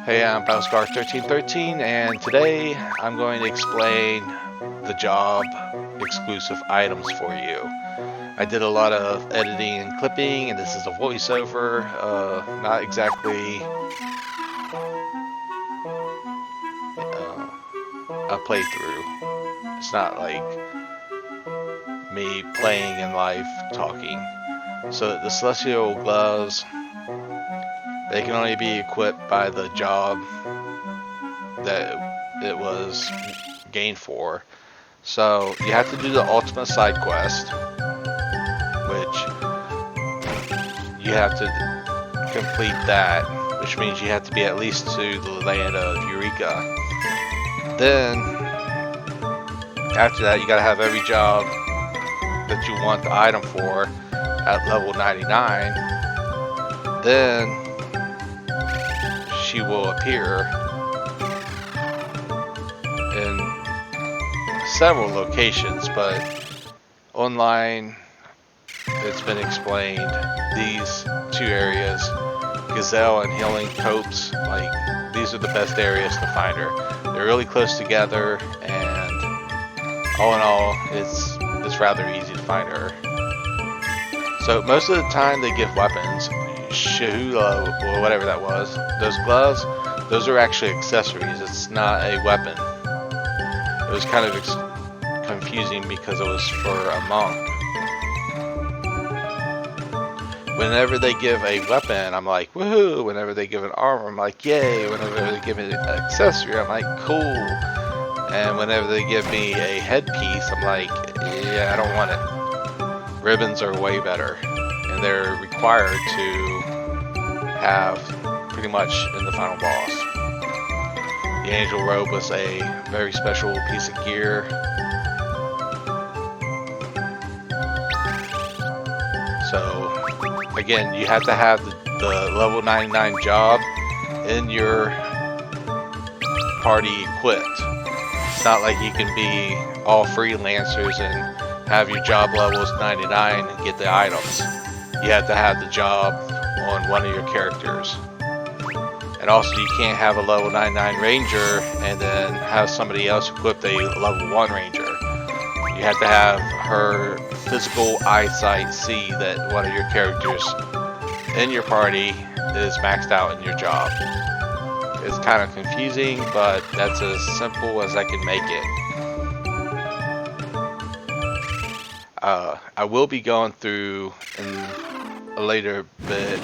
Hey, I'm Bowscar1313, and today I'm going to explain the job exclusive items for you. I did a lot of editing and clipping, and this is a voiceover, not exactly a playthrough. It's not like me playing in live talking. So the celestial gloves, they can only be equipped by the job that it was gained for. So you have to do the ultimate side quest, which you have to complete that, which means you have to be at least to the land of Eureka. Then, after that, you gotta have every job that you want the item for at level 99. Then, she will appear in several locations, but online it's been explained these two areas, Gazelle and Healing Copes, like these are the best areas to find her. They're really close together, and all in all, it's rather easy to find her. So most of the time they give weapons. Shahula, or whatever that was, those gloves, those are actually accessories. It's not a weapon. It was kind of confusing because it was for a monk. Whenever they give a weapon, I'm like, woohoo! Whenever they give an armor, I'm like, yay! Whenever they give an accessory, I'm like, cool! And whenever they give me a headpiece, I'm like, yeah, I don't want it. Ribbons are way better, and they're required to have pretty much in the final boss. The Angel Robe was a very special piece of gear. So, again, you have to have the level 99 job in your party equipped. It's not like you can be all freelancers and have your job levels 99 and get the items. You have to have the job on one of your characters. And also you can't have a level 99 ranger and then have somebody else equip a level 1 ranger. You have to have her physical eyesight see that one of your characters in your party is maxed out in your job. It's kind of confusing, but that's as simple as I can make it. I will be going through in a later bit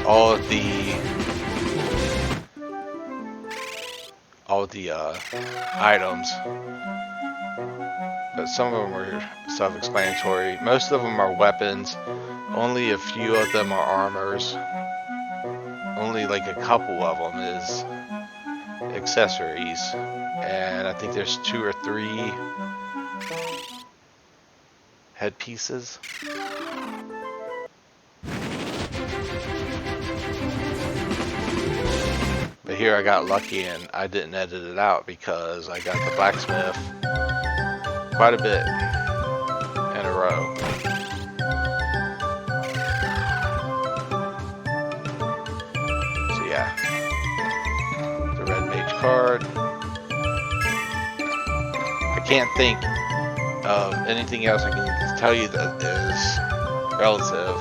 all of the items, but some of them are self-explanatory. Most of them are weapons. Only a few of them are armors. Only like a couple of them is accessories, and I think there's 2 or 3 headpieces. But here I got lucky and I didn't edit it out because I got the blacksmith quite a bit in a row. So yeah, the red mage card. I can't think of anything else I can tell you that is relative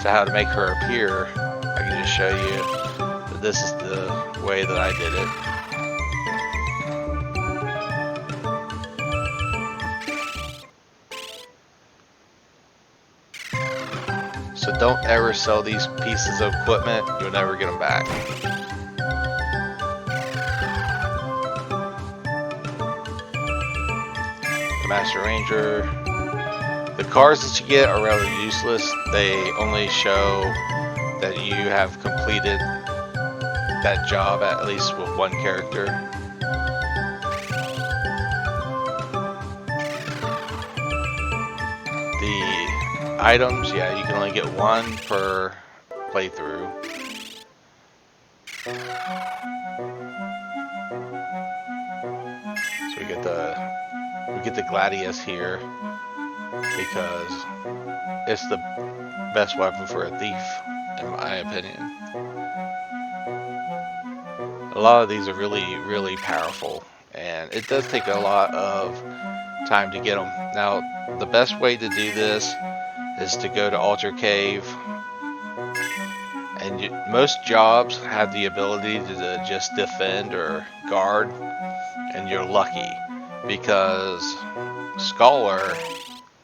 to how to make her appear. I can just show you that this is the way that I did it. So don't ever sell these pieces of equipment, you'll never get them back. The Master Ranger. The cards that you get are rather useless. They only show that you have completed that job at least with one character. The items, yeah, you can only get 1 per playthrough. So we get the Gladius here because it's the best weapon for a thief, in my opinion. A lot of these are really, really powerful, and it does take a lot of time to get them. Now, the best way to do this is to go to Altar Cave, and most jobs have the ability to just defend or guard, and you're lucky because Scholar,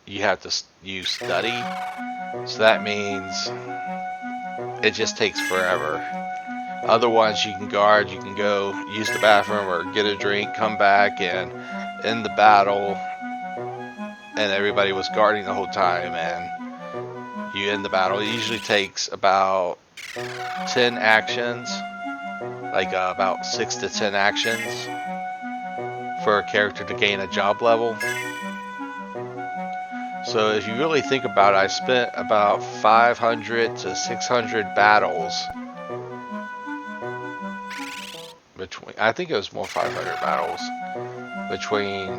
you have to use study, so that means it just takes forever. Other ones you can guard, you can go use the bathroom or get a drink, come back and end the battle, and everybody was guarding the whole time, and you end the battle. It usually takes about 10 actions, like about 6 to 10 actions for a character to gain a job level. So if you really think about it, I spent about 500 to 600 battles between, I think it was more 500 battles between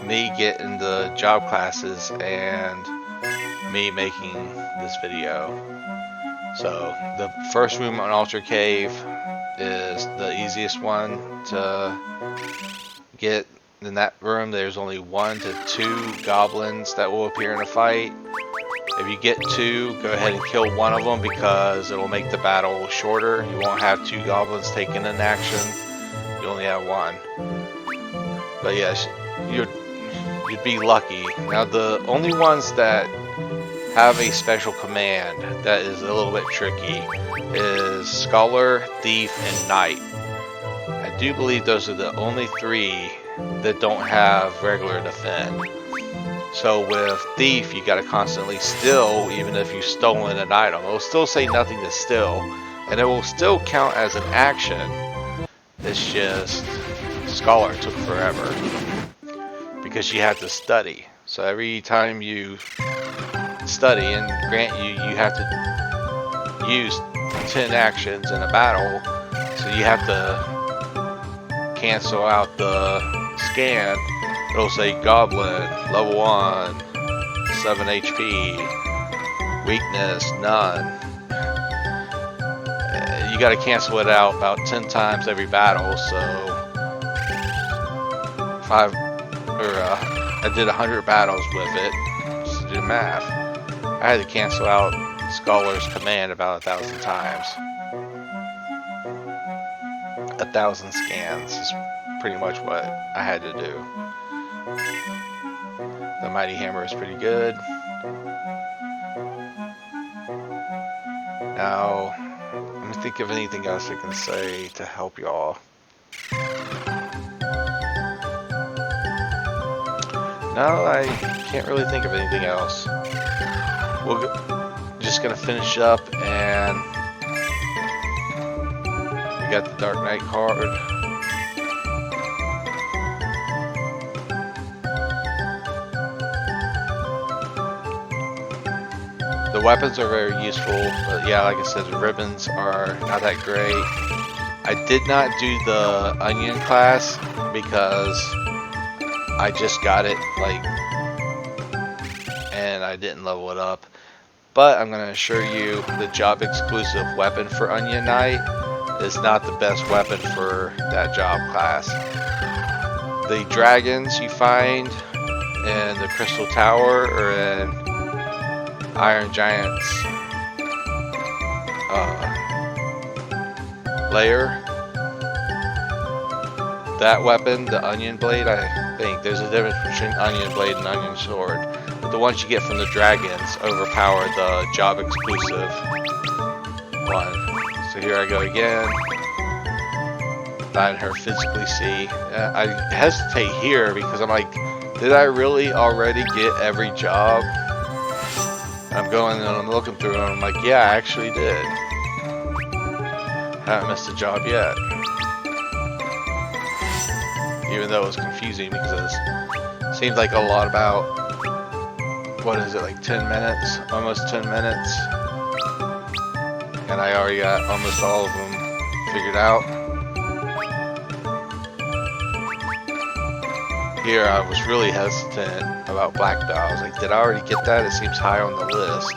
me getting the job classes and me making this video. So the first room on Altar Cave is the easiest one to get. In that room there's only 1 to 2 goblins that will appear in a fight. If you get 2, go ahead and kill one of them because it'll make the battle shorter. You won't have 2 goblins taking an action. You only have 1. But yes, you'd be lucky. Now the only ones that have a special command that is a little bit tricky is Scholar, Thief, and Knight. I do believe those are the only 3 that don't have regular defend. So with Thief, you gotta constantly steal, even if you've stolen an item. It will still say nothing to steal, and it will still count as an action. It's just Scholar took forever because you have to study. So every time you study, and grant you have to use 10 actions in a battle, so you have to cancel out the scan. It'll say Goblin, level 1, 7 HP, weakness, none. You gotta cancel it out about 10 times every battle, so I did 100 battles with it, just to do math. I had to cancel out Scholar's command about 1,000 times. 1,000 scans is pretty much what I had to do. The Mighty Hammer is pretty good. Now, let me think of anything else I can say to help y'all. No, I can't really think of anything else. We're just gonna finish up, and we got the Dark Knight card. The weapons are very useful, but yeah, like I said, the ribbons are not that great. I did not do the onion class because I just got it, and I didn't level it up. But I'm going to assure you, the job exclusive weapon for Onion Knight is not the best weapon for that job class. The dragons you find in the Crystal Tower or in Iron Giant's lair, that weapon, the Onion Blade, I think there's a difference between Onion Blade and Onion Sword. But the ones you get from the dragons overpower the job exclusive one. So here I go again. Letting her physically see. I hesitate here because I'm like, did I really already get every job? I'm going and I'm looking through and I'm like, yeah, I actually did. Haven't missed a job yet. Even though it was confusing because it seemed like a lot about, what is it, like 10 minutes? Almost 10 minutes. And I already got almost all of them figured out. Here I was really hesitant about Black Belt. I was like, did I already get that? It seems high on the list.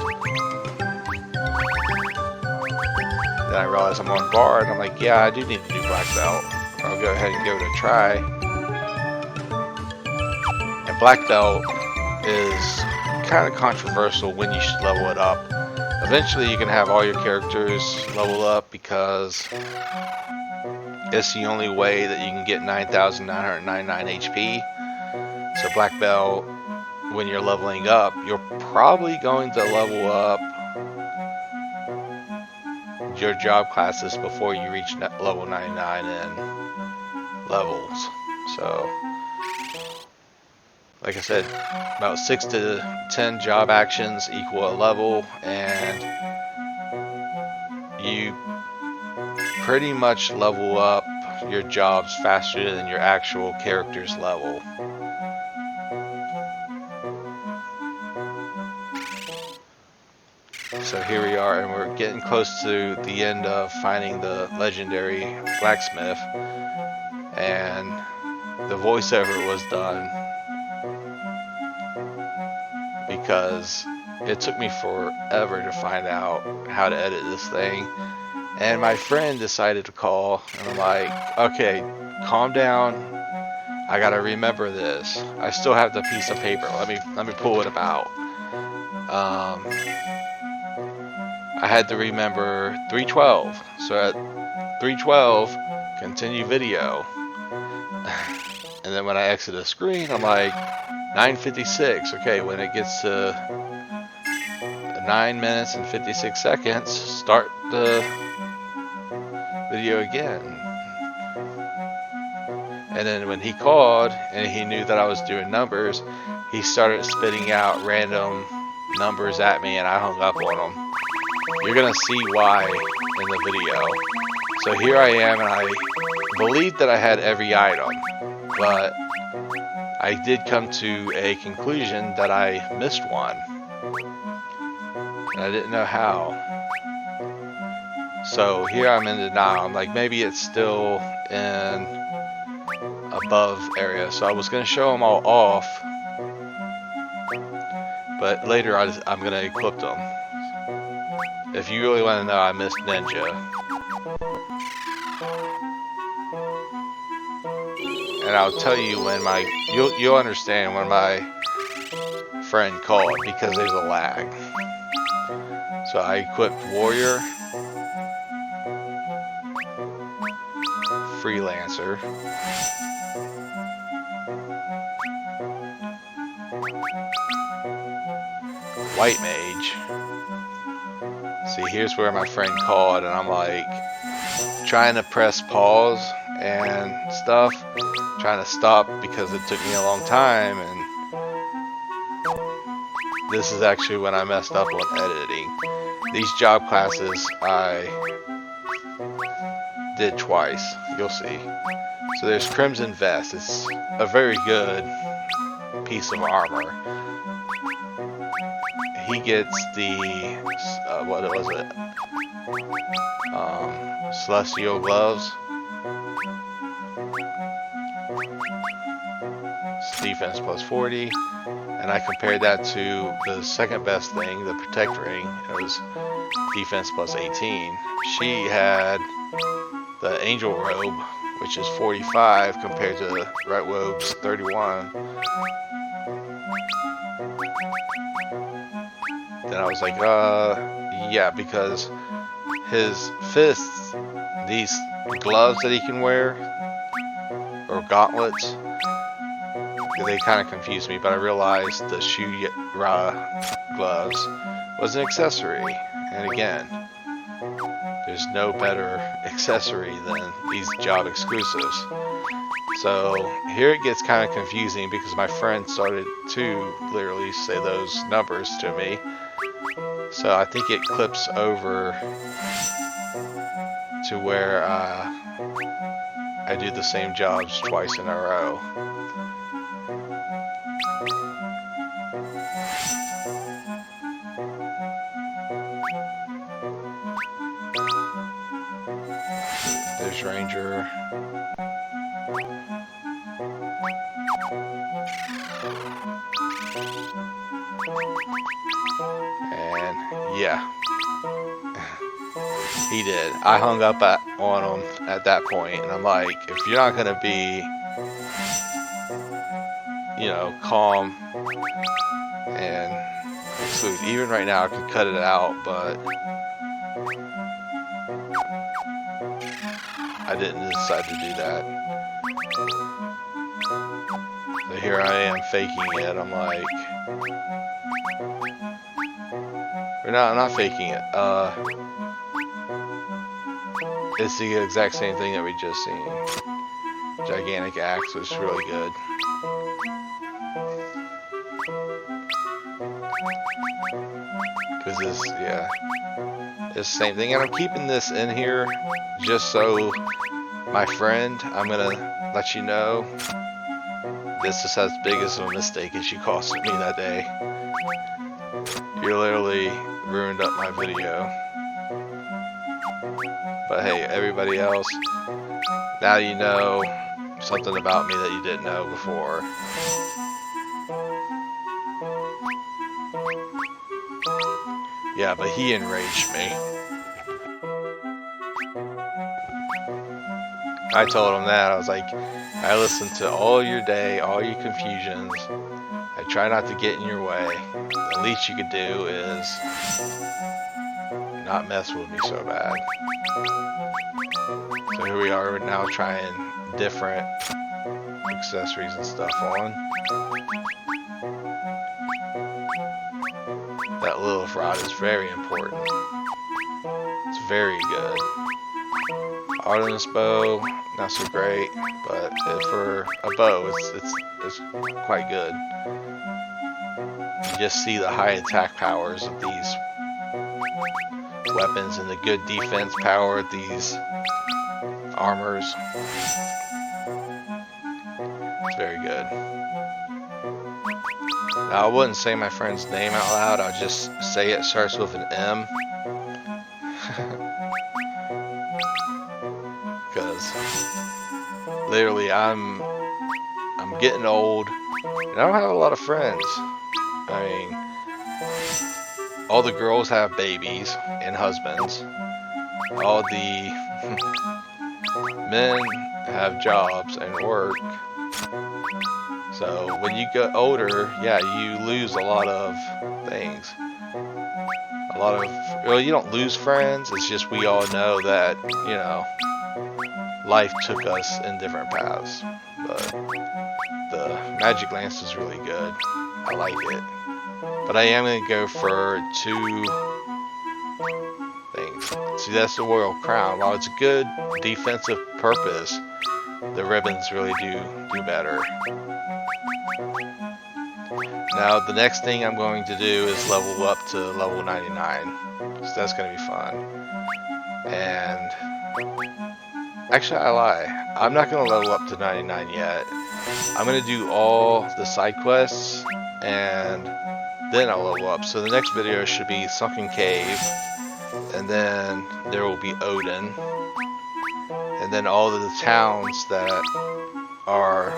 Then I realize I'm on bar, and I'm like, yeah, I do need to do black belt. I'll go ahead and give it a try. And black belt is kind of controversial when you should level it up. Eventually you can have all your characters level up because it's the only way that you can get 9,999 HP. So black belt, when you're leveling up, you're probably going to level up your job classes before you reach level 99 in levels. So like I said, about 6 to 10 job actions equal a level, and you pretty much level up your jobs faster than your actual character's level. So here we are, and we're getting close to the end of finding the legendary blacksmith, and the voiceover was done because it took me forever to find out how to edit this thing. And my friend decided to call, and I'm like, okay, calm down. I gotta remember this. I still have the piece of paper. Let me pull it out. I had to remember 312. So at 312, continue video. And then when I exit the screen, I'm like, 9:56. Okay, when it gets to 9 minutes and 56 seconds, start the video again. And then when he called and he knew that I was doing numbers, he started spitting out random numbers at me, and I hung up on him. You're gonna see why in the video. So here I am, and I believed that I had every item, but I did come to a conclusion that I missed one, and I didn't know how. So here I'm in denial. I'm like, maybe it's still in above area. So I was going to show them all off, but later I'm going to equip them. If you really want to know, I missed Ninja. And I'll tell you when you'll understand when my friend called, because there's a lag. So I equipped Warrior, Freelancer, White Mage. See, here's where my friend called, and I'm like trying to press pause and stuff, trying to stop because it took me a long time, and this is actually when I messed up on editing. These job classes I did twice, you'll see. So there's Crimson Vest. It's a very good piece of armor. He gets the, what was it? Celestial Gloves. It's defense plus 40. And I compared that to the second best thing, the Protect Ring. It was defense plus 18. She had the Angel Robe, which is 45 compared to the Red Robe's 31. Then I was like, yeah, because his fists, these gloves that he can wear, or gauntlets, they kind of confused me, but I realized the shoe gloves was an accessory. And again, there's no better accessory than these job exclusives. So here it gets kind of confusing because my friend started to literally say those numbers to me. So I think it clips over to where I do the same jobs twice in a row. There's Ranger. And yeah, He did. I hung up on him at that point, and I'm like, if you're not gonna be, you know, calm and smooth. Even right now, I could cut it out, but I didn't decide to do that. So here I am faking it. I'm like, or no, I'm not faking it. It's the exact same thing that we just seen. Gigantic axe was really good. Cause this, yeah, it's the same thing, and I'm keeping this in here just so my friend, I'm gonna let you know, this is as big as a mistake as you costed me that day. You literally ruined up my video. But hey, everybody else, now you know something about me that you didn't know before. Yeah, but he enraged me. I told him that. I was like, I listened to all your day, all your confusions. I try not to get in your way. The least you could do is not mess with me so bad. So here we are now trying different accessories and stuff on. That Lilith rod is very important. It's very good. Artemis bow, not so great, but for a bow, it's quite good. You just see the high attack powers of these weapons and the good defense power of these armors. It's very good. Now, I wouldn't say my friend's name out loud. I'll just say it starts with an M. Because literally I'm getting old and I don't have a lot of friends. I mean, all the girls have babies and husbands. All the men have jobs and work. So when you get older, yeah, you lose a lot of things. A lot of, well, you don't lose friends. It's just we all know that, you know, life took us in different paths. But the Magic Lance is really good. I like it. But I am going to go for 2 things. See, that's the Royal Crown. While it's a good defensive purpose, the ribbons really do better. Now, the next thing I'm going to do is level up to level 99. So that's going to be fun. And actually, I lie. I'm not going to level up to 99 yet. I'm going to do all the side quests and then I'll level up. So the next video should be Sunken Cave, and then there will be Odin, and then all of the towns that are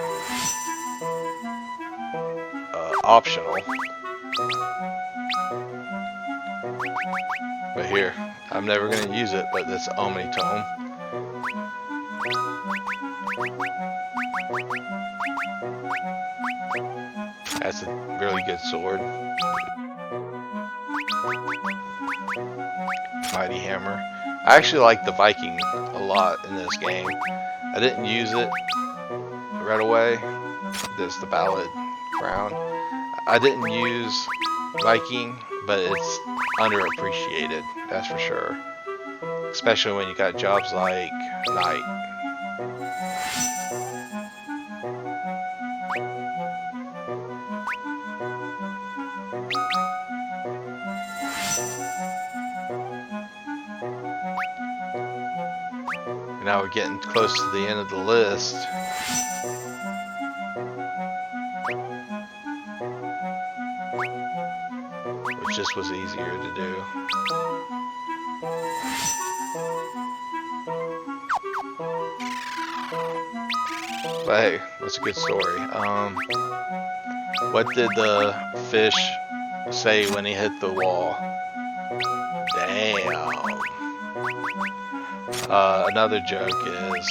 optional. But here, I'm never going to use it, but this Omni Tome. That's a really good sword. Mighty Hammer. I actually like the Viking a lot in this game. I didn't use it right away. There's the Ballad Crown. I didn't use Viking, but it's underappreciated, that's for sure. Especially when you got jobs like Knight. Now we're getting close to the end of the list. Which just was easier to do. But hey, that's a good story. What did the fish say when he hit the wall? Damn. Another joke is,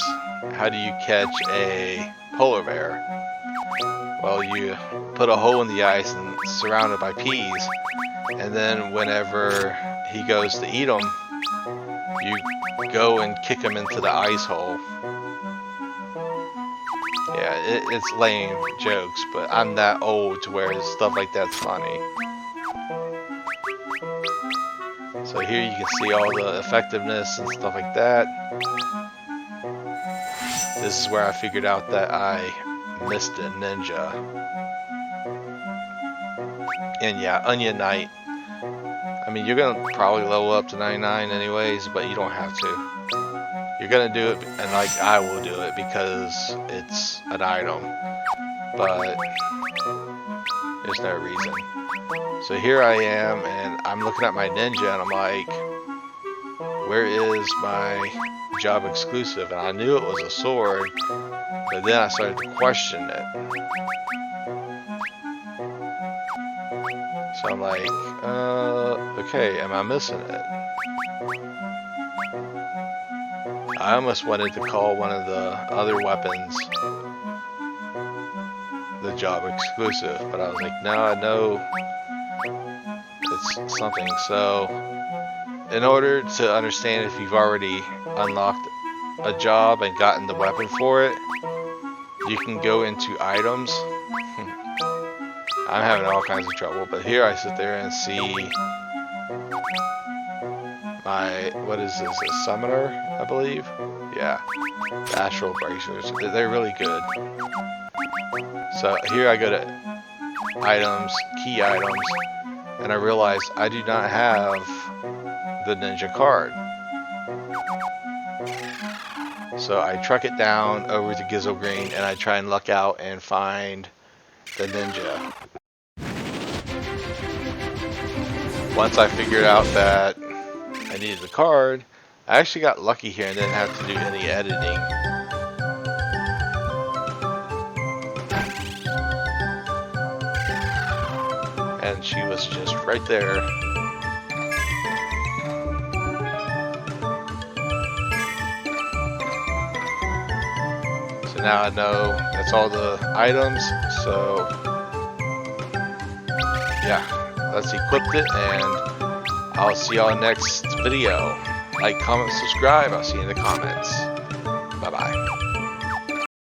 how do you catch a polar bear? Well, you put a hole in the ice and surround it by peas, and then whenever he goes to eat them, you go and kick him into the ice hole. Yeah, it's lame jokes, but I'm that old to where stuff like that's funny. So here you can see all the effectiveness and stuff like that. This is where I figured out that I missed a ninja. And yeah, Onion Knight. I mean, you're gonna probably level up to 99 anyways, but you don't have to. You're gonna do it, and like I will do it because it's an item, but there's no reason. So here I am, and I'm looking at my ninja, and I'm like, where is my job exclusive? And I knew it was a sword, but then I started to question it. So I'm like, okay, am I missing it? I almost wanted to call one of the other weapons the job exclusive, but I was like, no, I know it's something. So in order to understand if you've already unlocked a job and gotten the weapon for it, you can go into items. I'm having all kinds of trouble, but here I sit there and see my, what is this, a summoner, I believe? Yeah, the astral bracers. They're really good. So here I go to items, key items, and I realize I do not have the ninja card. So I truck it down over to Gizzle Green and I try and luck out and find the ninja. Once I figured out that I needed the card, I actually got lucky here and didn't have to do any editing. And she was just right there. So now I know that's all the items, so yeah, let's equip it, and I'll see y'all next video. Like, comment, subscribe. I'll see you in the comments.